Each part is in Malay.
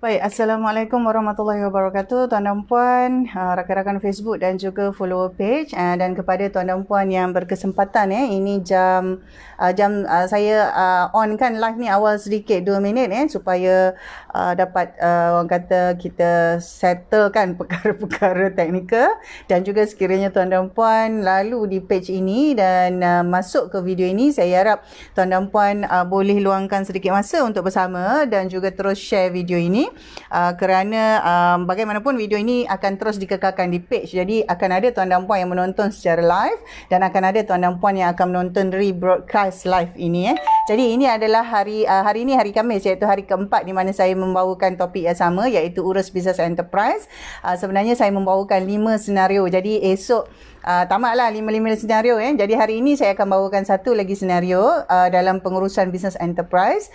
Baik, Assalamualaikum warahmatullahi wabarakatuh tuan dan puan, rakan-rakan Facebook dan juga follower page, dan kepada tuan dan puan yang berkesempatan ini jam saya on kan live ni awal sedikit 2 minit supaya dapat orang kata kita settlekan perkara-perkara teknikal, dan juga sekiranya tuan dan puan lalu di page ini dan masuk ke video ini, saya harap tuan dan puan boleh luangkan sedikit masa untuk bersama dan juga terus share video ini. Kerana bagaimanapun video ini akan terus dikekalkan di page. Jadi akan ada tuan dan puan yang menonton secara live dan akan ada tuan dan puan yang akan menonton rebroadcast live ini. Jadi ini adalah hari ini hari Khamis, iaitu hari keempat di mana saya membawakan topik yang sama, iaitu urus bisnes enterprise. Sebenarnya saya membawakan 5 senario. Jadi esok tamatlah 5 senario. Jadi hari ini saya akan bawakan satu lagi senario dalam pengurusan bisnes enterprise,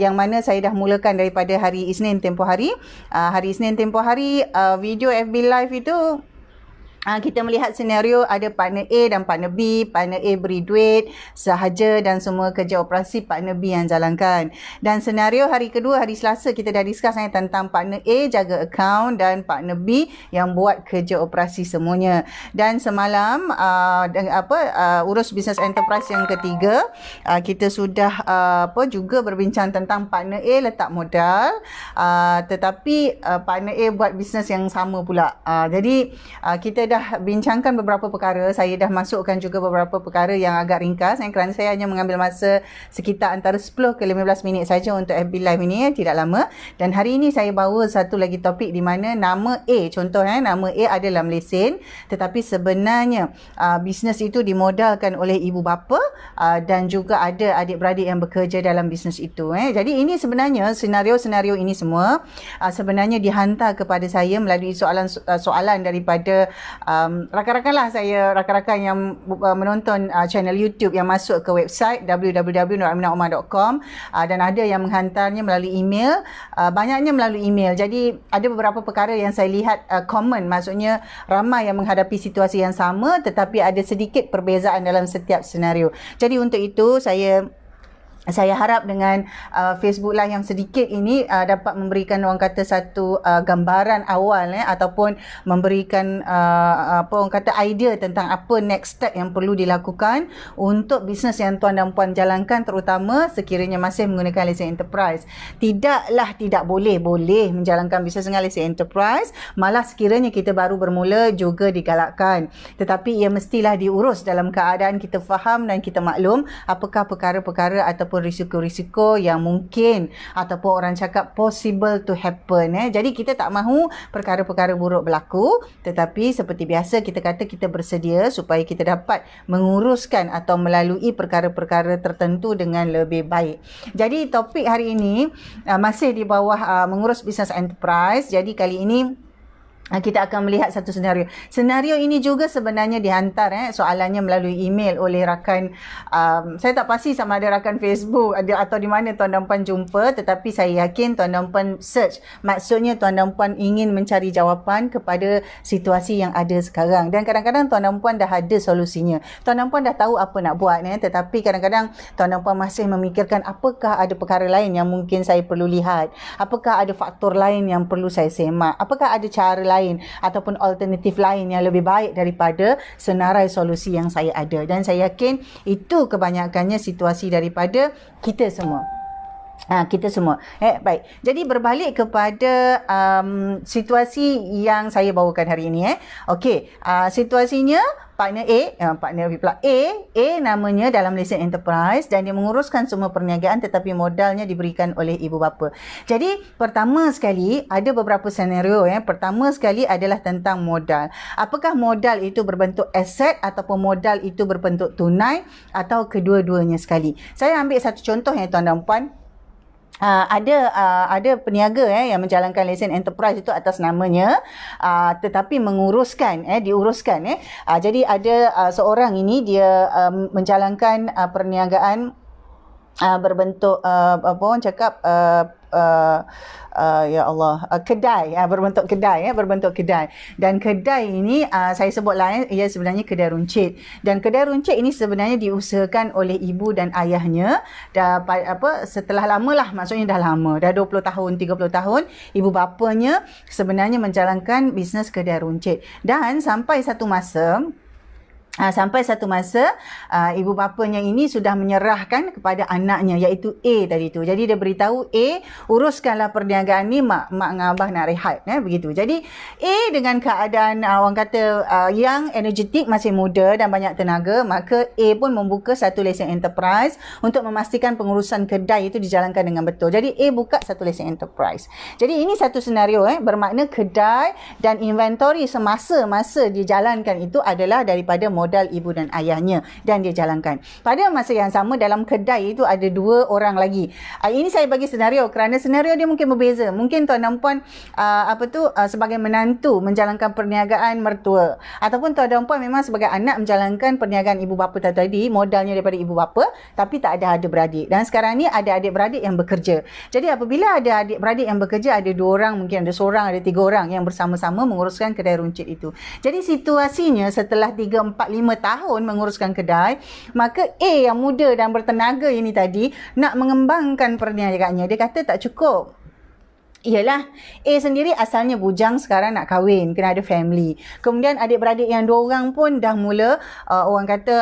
yang mana saya dah mulakan daripada hari Isnin tempoh hari. Hari Isnin tempoh hari, video FB Live itu kita melihat senario ada partner A dan partner B. Partner A beri duit sahaja dan semua kerja operasi partner B yang jalankan. Dan senario hari kedua, hari Selasa, kita dah discuss tentang partner A jaga account dan partner B yang buat kerja operasi semuanya. Dan semalam urus bisnes enterprise yang ketiga, kita sudah juga berbincang tentang partner A letak modal, tetapi partner A buat bisnes yang sama pula. Jadi kita dah bincangkan beberapa perkara. Saya dah masukkan juga beberapa perkara yang agak ringkas, kerana saya hanya mengambil masa sekitar antara 10 ke 15 minit saja untuk FB Live ini, tidak lama. Dan hari ini saya bawa satu lagi topik di mana nama A, contoh nama A ada dalam lesen, tetapi sebenarnya bisnes itu dimodalkan oleh ibu bapa dan juga ada adik-beradik yang bekerja dalam bisnes itu. Jadi ini sebenarnya senario-senario ini semua sebenarnya dihantar kepada saya melalui soalan daripada rakan-rakan lah saya, rakan-rakan yang menonton channel YouTube yang masuk ke website www.nuraminaomar.com, dan ada yang menghantarnya melalui email, banyaknya melalui email. Jadi ada beberapa perkara yang saya lihat common, maksudnya ramai yang menghadapi situasi yang sama tetapi ada sedikit perbezaan dalam setiap senario. Jadi untuk itu saya harap dengan Facebook Live yang sedikit ini dapat memberikan orang kata satu gambaran awal ataupun memberikan orang kata idea tentang apa next step yang perlu dilakukan untuk bisnes yang tuan dan puan jalankan, terutama sekiranya masih menggunakan lesen enterprise. Tidaklah tidak boleh menjalankan bisnes dengan lesen enterprise, malah sekiranya kita baru bermula juga digalakkan. Tetapi ia mestilah diurus dalam keadaan kita faham dan kita maklum apakah perkara-perkara ataupun risiko-risiko yang mungkin ataupun orang cakap possible to happen. Jadi kita tak mahu perkara-perkara buruk berlaku, tetapi seperti biasa kita kata kita bersedia supaya kita dapat menguruskan atau melalui perkara-perkara tertentu dengan lebih baik. Jadi topik hari ini masih di bawah mengurus bisnes enterprise. Jadi kali ini kita akan melihat satu senario. Senario ini juga sebenarnya dihantar soalannya melalui email oleh rakan, saya tak pasti sama ada rakan Facebook atau di mana tuan dan puan jumpa, tetapi saya yakin tuan dan puan search. Maksudnya tuan dan puan ingin mencari jawapan kepada situasi yang ada sekarang. Dan kadang-kadang tuan dan puan dah ada solusinya. Tuan dan puan dah tahu apa nak buat, tetapi kadang-kadang tuan dan puan masih memikirkan apakah ada perkara lain yang mungkin saya perlu lihat. Apakah ada faktor lain yang perlu saya semak. Apakah ada cara lain ataupun alternatif lain yang lebih baik daripada senarai solusi yang saya ada. Dan saya yakin itu kebanyakannya situasi daripada kita semua. Baik. Jadi berbalik kepada situasi yang saya bawakan hari ini. Okey, situasinya partner A namanya dalam lesen enterprise dan dia menguruskan semua perniagaan tetapi modalnya diberikan oleh ibu bapa. Jadi pertama sekali ada beberapa senario. Pertama sekali adalah tentang modal. Apakah modal itu berbentuk aset ataupun modal itu berbentuk tunai atau kedua-duanya sekali. Saya ambil satu contoh tuan dan puan. Ada peniaga yang menjalankan lesen enterprise itu atas namanya, tetapi diuruskan. Jadi ada seorang ini dia menjalankan perniagaan berbentuk ya Allah, kedai, berbentuk kedai. Dan kedai ini saya sebutlah ia sebenarnya kedai runcit. Dan kedai runcit ini sebenarnya diusahakan oleh ibu dan ayahnya setelah lama lah, maksudnya dah lama, dah 20 tahun, 30 tahun ibu bapanya sebenarnya menjalankan bisnes kedai runcit. Dan sampai satu masa ibu bapanya ini sudah menyerahkan kepada anaknya, iaitu A tadi tu. Jadi dia beritahu A, uruskanlah perniagaan ni, mak dengan abah nak rehat, begitu. Jadi A dengan keadaan orang kata yang energetik, masih muda dan banyak tenaga, maka A pun membuka satu lesen enterprise untuk memastikan pengurusan kedai itu dijalankan dengan betul. Jadi A buka satu lesen enterprise. Jadi ini satu senario, bermakna kedai dan inventory semasa dijalankan itu adalah daripada modal ibu dan ayahnya dan dia jalankan. Pada masa yang sama dalam kedai itu ada 2 orang lagi. Ini saya bagi senario kerana senario dia mungkin berbeza. Mungkin tuan dan puan sebagai menantu menjalankan perniagaan mertua, ataupun tuan dan puan memang sebagai anak menjalankan perniagaan ibu bapa tadi, modalnya daripada ibu bapa tapi tak ada adik-beradik. Dan sekarang ni ada adik-beradik yang bekerja. Jadi apabila ada adik-beradik yang bekerja, ada 2 orang, mungkin ada seorang, ada 3 orang yang bersama-sama menguruskan kedai runcit itu. Jadi situasinya setelah 3, 4, 5 tahun menguruskan kedai, maka A yang muda dan bertenaga ini tadi nak mengembangkan perniagaannya. Dia kata tak cukup. Iyalah, A sendiri asalnya bujang, sekarang nak kahwin, kena ada family. Kemudian adik-beradik yang 2 orang pun dah mula orang kata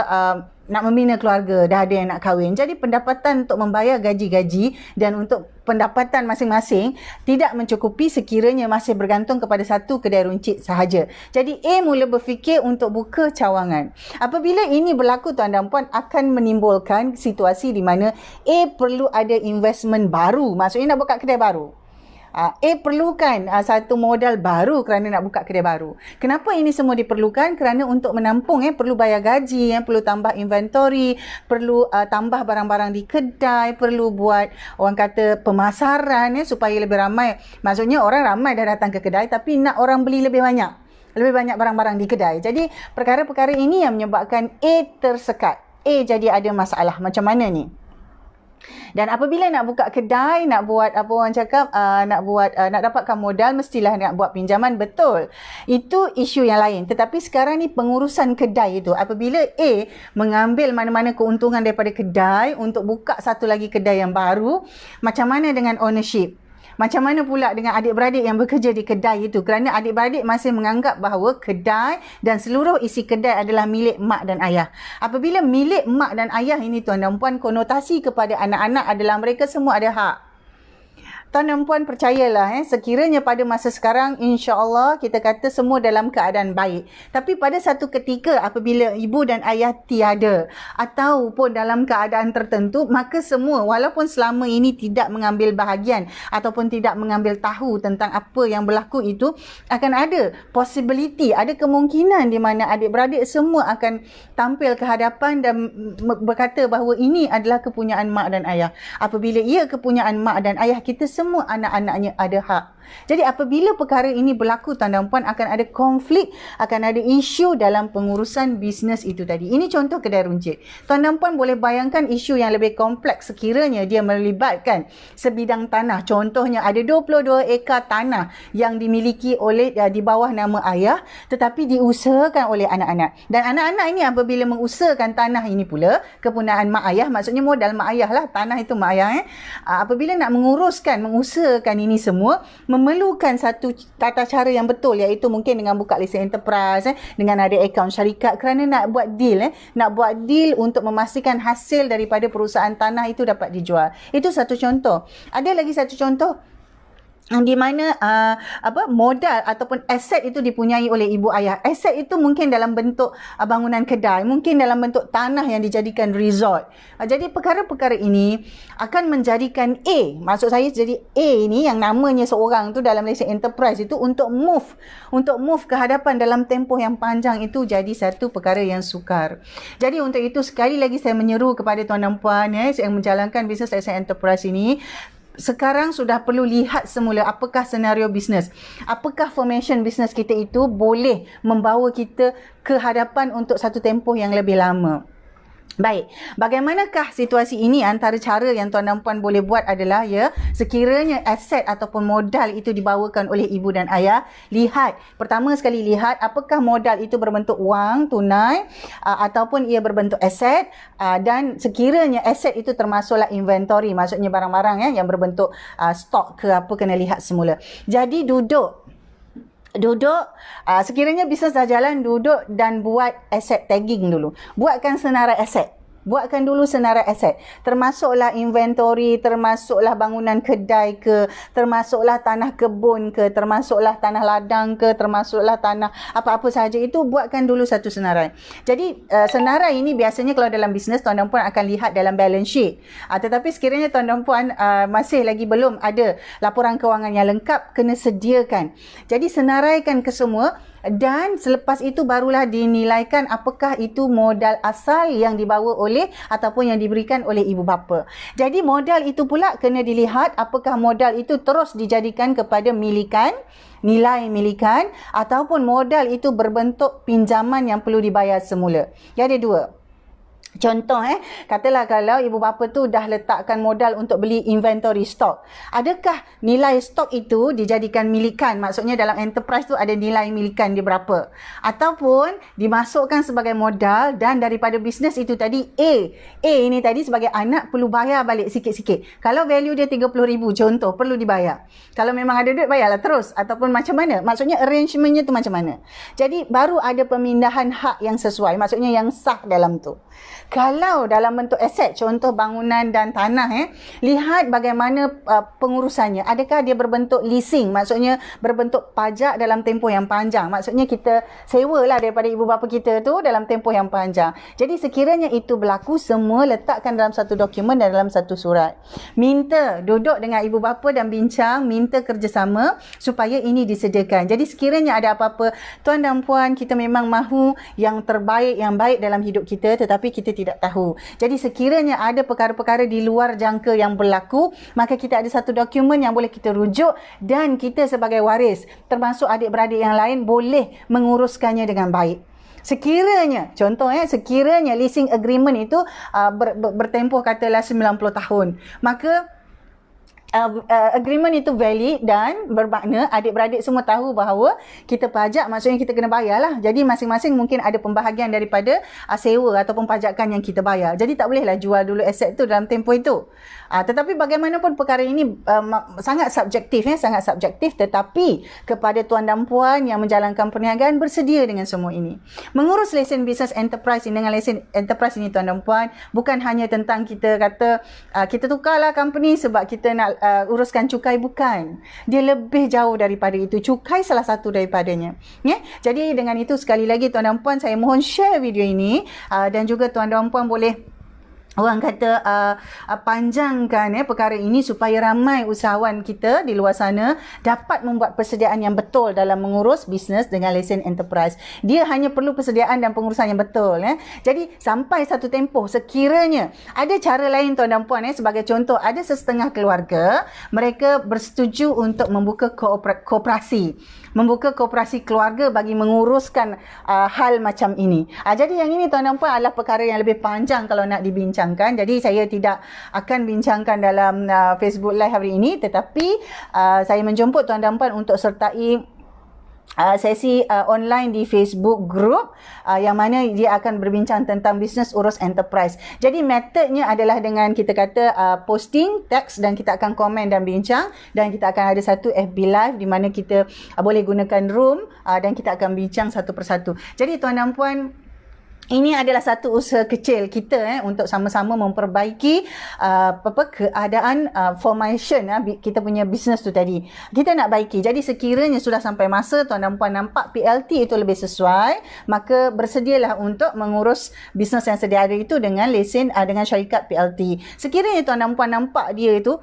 nak membina keluarga, dah ada yang nak kahwin. Jadi pendapatan untuk membayar gaji-gaji dan untuk pendapatan masing-masing tidak mencukupi sekiranya masih bergantung kepada satu kedai runcit sahaja. Jadi A mula berfikir untuk buka cawangan. Apabila ini berlaku, tuan dan puan, akan menimbulkan situasi di mana A perlu ada investment baru. Maksudnya nak buka kedai baru. A perlukan satu modal baru kerana nak buka kedai baru. Kenapa ini semua diperlukan? Kerana untuk menampung perlu bayar gaji, perlu tambah inventory, perlu tambah barang-barang di kedai, perlu buat orang kata pemasaran supaya lebih ramai. Maksudnya orang ramai dah datang ke kedai tapi nak orang beli lebih banyak barang-barang di kedai. Jadi perkara-perkara ini yang menyebabkan A tersekat. A jadi ada masalah. Macam mana ni? Dan apabila nak buka kedai, nak buat apa orang cakap, nak dapatkan modal, mestilah nak buat pinjaman, betul. Itu isu yang lain. Tetapi sekarang ni pengurusan kedai itu, apabila A mengambil mana-mana keuntungan daripada kedai untuk buka satu lagi kedai yang baru, macam mana dengan ownership? Macam mana pula dengan adik-beradik yang bekerja di kedai itu? Kerana adik-beradik masih menganggap bahawa kedai dan seluruh isi kedai adalah milik mak dan ayah. Apabila milik mak dan ayah ini, tuan dan puan, konotasi kepada anak-anak adalah mereka semua ada hak. Tuan dan puan percayalah, sekiranya pada masa sekarang, insya-Allah kita kata semua dalam keadaan baik. Tapi pada satu ketika apabila ibu dan ayah tiada ataupun dalam keadaan tertentu, maka semua walaupun selama ini tidak mengambil bahagian ataupun tidak mengambil tahu tentang apa yang berlaku itu, akan ada possibility, ada kemungkinan di mana adik-beradik semua akan tampil ke hadapan dan berkata bahawa ini adalah kepunyaan mak dan ayah. Apabila ia kepunyaan mak dan ayah, kita semua anak-anaknya ada hak. Jadi apabila perkara ini berlaku, tuan dan puan, akan ada konflik, akan ada isu dalam pengurusan bisnes itu tadi. Ini contoh kedai runcit. Tuan dan puan boleh bayangkan isu yang lebih kompleks sekiranya dia melibatkan sebidang tanah. Contohnya ada 22 ekar tanah yang dimiliki oleh di bawah nama ayah tetapi diusahakan oleh anak-anak. Dan anak-anak ini apabila mengusahakan tanah ini pula, kepunyaan mak ayah, maksudnya modal mak ayah lah, tanah itu mak ayah. Apabila nak mengusahakan ini semua, memerlukan satu tata cara yang betul, iaitu mungkin dengan buka lesen enterprise, dengan ada akaun syarikat, kerana nak buat deal untuk memastikan hasil daripada perusahaan tanah itu dapat dijual. Itu satu contoh. Ada lagi satu contoh di mana modal ataupun aset itu dipunyai oleh ibu ayah. Aset itu mungkin dalam bentuk bangunan kedai, mungkin dalam bentuk tanah yang dijadikan resort. Jadi perkara-perkara ini akan menjadikan A, maksud saya jadi A ini yang namanya seorang tu dalam lesen enterprise itu untuk move ke hadapan dalam tempoh yang panjang itu jadi satu perkara yang sukar. Jadi untuk itu sekali lagi saya menyeru kepada tuan dan puan yang menjalankan bisnes lesen enterprise ini, sekarang sudah perlu lihat semula apakah senario bisnes, apakah formation bisnes kita itu boleh membawa kita ke hadapan untuk satu tempoh yang lebih lama. Baik, bagaimanakah situasi ini? Antara cara yang tuan dan puan boleh buat adalah sekiranya aset ataupun modal itu dibawakan oleh ibu dan ayah, pertama sekali lihat apakah modal itu berbentuk wang tunai ataupun ia berbentuk aset, dan sekiranya aset itu termasuklah inventory, maksudnya barang-barang yang berbentuk stok ke apa, kena lihat semula. Jadi duduk, sekiranya bisnes dah jalan, duduk dan buat asset tagging dulu. Buatkan senarai aset. Termasuklah inventory, termasuklah bangunan kedai ke, termasuklah tanah kebun ke, termasuklah tanah ladang ke, termasuklah tanah apa-apa sahaja itu, buatkan dulu satu senarai. Jadi senarai ini biasanya kalau dalam bisnes tuan dan puan akan lihat dalam balance sheet. Tetapi sekiranya tuan dan puan masih lagi belum ada laporan kewangan yang lengkap, kena sediakan. Jadi senaraikan ke semua. Dan selepas itu barulah dinilaikan apakah itu modal asal yang dibawa oleh ataupun yang diberikan oleh ibu bapa. Jadi modal itu pula kena dilihat apakah modal itu terus dijadikan kepada milikan, nilai milikan, ataupun modal itu berbentuk pinjaman yang perlu dibayar semula. Jadi ada dua. Contoh katalah kalau ibu bapa tu dah letakkan modal untuk beli inventory stok. Adakah nilai stok itu dijadikan milikan? Maksudnya dalam enterprise tu ada nilai milikan dia berapa? Ataupun dimasukkan sebagai modal dan daripada bisnes itu tadi A ini tadi sebagai anak perlu bayar balik sikit-sikit. Kalau value dia 30,000 contoh, perlu dibayar. Kalau memang ada duit, bayarlah terus. Ataupun macam mana? Maksudnya arrangementnya tu macam mana? Jadi baru ada pemindahan hak yang sesuai. Maksudnya yang sah dalam tu. Kalau dalam bentuk aset, contoh bangunan dan tanah, lihat bagaimana pengurusannya. Adakah dia berbentuk leasing? Maksudnya berbentuk pajak dalam tempoh yang panjang. Maksudnya kita sewalah daripada ibu bapa kita tu dalam tempoh yang panjang. Jadi sekiranya itu berlaku, semua letakkan dalam satu dokumen dan dalam satu surat. Minta duduk dengan ibu bapa dan bincang, minta kerjasama supaya ini disediakan. Jadi sekiranya ada apa-apa, tuan dan puan, kita memang mahu yang terbaik, yang baik dalam hidup kita, tetapi kita tidak tahu. Jadi sekiranya ada perkara-perkara di luar jangka yang berlaku, maka kita ada satu dokumen yang boleh kita rujuk dan kita sebagai waris, termasuk adik-beradik yang lain, boleh menguruskannya dengan baik. Sekiranya, contoh sekiranya leasing agreement itu bertempoh katalah 90 tahun, maka agreement itu valid dan bermakna adik-beradik semua tahu bahawa kita pajak, maksudnya kita kena bayar lah. Jadi masing-masing mungkin ada pembahagian daripada sewa ataupun pajakan yang kita bayar. Jadi tak bolehlah jual dulu aset tu dalam tempoh itu. Tetapi bagaimanapun perkara ini sangat subjektif, sangat subjektif, tetapi kepada tuan dan puan yang menjalankan perniagaan, bersedia dengan semua ini. Mengurus lesen bisnes enterprise ini, dengan lesen enterprise ini tuan dan puan, bukan hanya tentang kita kata kita tukarlah company sebab kita nak uruskan cukai, bukan. Dia lebih jauh daripada itu. Cukai salah satu daripadanya. Jadi dengan itu sekali lagi tuan dan puan, saya mohon share video ini dan juga tuan dan puan boleh orang kata panjangkan perkara ini supaya ramai usahawan kita di luar sana dapat membuat persediaan yang betul dalam mengurus bisnes dengan lesen enterprise. Dia hanya perlu persediaan dan pengurusan yang betul. Jadi sampai satu tempoh, sekiranya ada cara lain tuan dan puan, sebagai contoh, ada sesetengah keluarga mereka bersetuju untuk membuka koperasi. Membuka koperasi keluarga bagi menguruskan hal macam ini. Jadi yang ini tuan dan puan adalah perkara yang lebih panjang kalau nak dibincang. Jadi saya tidak akan bincangkan dalam Facebook Live hari ini, tetapi saya menjemput tuan dan puan untuk sertai sesi online di Facebook group yang mana dia akan berbincang tentang bisnes urus enterprise. Jadi metodnya adalah dengan kita kata posting teks dan kita akan komen dan bincang, dan kita akan ada satu FB live di mana kita boleh gunakan room dan kita akan bincang satu persatu. Jadi tuan dan puan, ini adalah satu usaha kecil kita untuk sama-sama memperbaiki keadaan formation kita punya bisnes tu tadi. Kita nak baiki. Jadi sekiranya sudah sampai masa tuan dan puan nampak PLT itu lebih sesuai, maka bersedialah untuk mengurus bisnes yang sedia ada itu dengan lesen dengan syarikat PLT. Sekiranya tuan dan puan nampak dia itu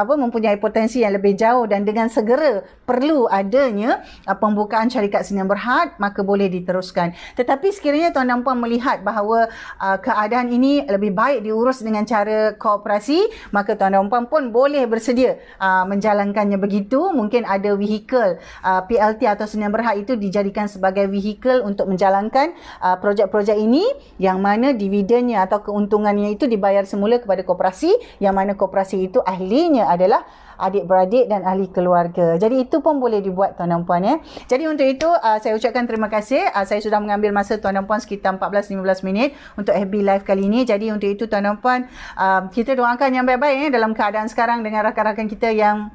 mempunyai potensi yang lebih jauh dan dengan segera perlu adanya pembukaan syarikat Sdn Bhd, maka boleh diteruskan. Tetapi sekiranya tuan dan puan puan melihat bahawa keadaan ini lebih baik diurus dengan cara koperasi, maka tuan dan puan pun boleh bersedia menjalankannya begitu. Mungkin ada vehikel PLT atau Sdn Bhd itu dijadikan sebagai vehikel untuk menjalankan projek-projek ini, yang mana dividennya atau keuntungannya itu dibayar semula kepada koperasi, yang mana koperasi itu ahlinya adalah adik-beradik dan ahli keluarga. Jadi itu pun boleh dibuat tuan dan puan ya. Jadi untuk itu saya ucapkan terima kasih. Saya sudah mengambil masa tuan dan puan sekitar 14-15 minit untuk FB Live kali ini. Jadi untuk itu tuan dan puan, kita doakan yang baik-baik dalam keadaan sekarang dengan rakan-rakan kita yang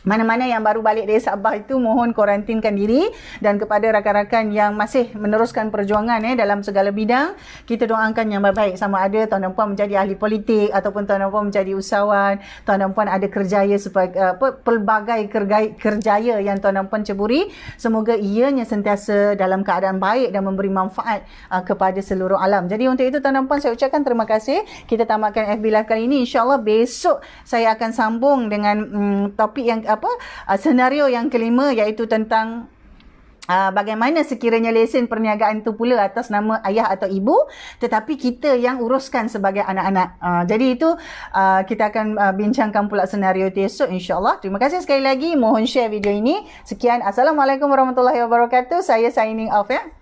mana-mana yang baru balik dari Sabah itu, mohon kuarantinkan diri. Dan kepada rakan-rakan yang masih meneruskan perjuangan dalam segala bidang, kita doakan yang baik-baik, sama ada tuan dan puan menjadi ahli politik ataupun tuan dan puan menjadi usahawan, tuan dan puan ada kerjaya sebagai pelbagai kerjaya yang tuan dan puan ceburi, semoga ianya sentiasa dalam keadaan baik dan memberi manfaat kepada seluruh alam. Jadi untuk itu tuan dan puan, saya ucapkan terima kasih. Kita tamatkan FB Live kali ini. InsyaAllah besok saya akan sambung dengan topik yang senario yang kelima, iaitu tentang bagaimana sekiranya lesen perniagaan itu pula atas nama ayah atau ibu, tetapi kita yang uruskan sebagai anak-anak. Jadi itu kita akan bincangkan pula senario itu esok insyaAllah. Terima kasih sekali lagi. Mohon share video ini. Sekian. Assalamualaikum warahmatullahi wabarakatuh. Saya signing off ya.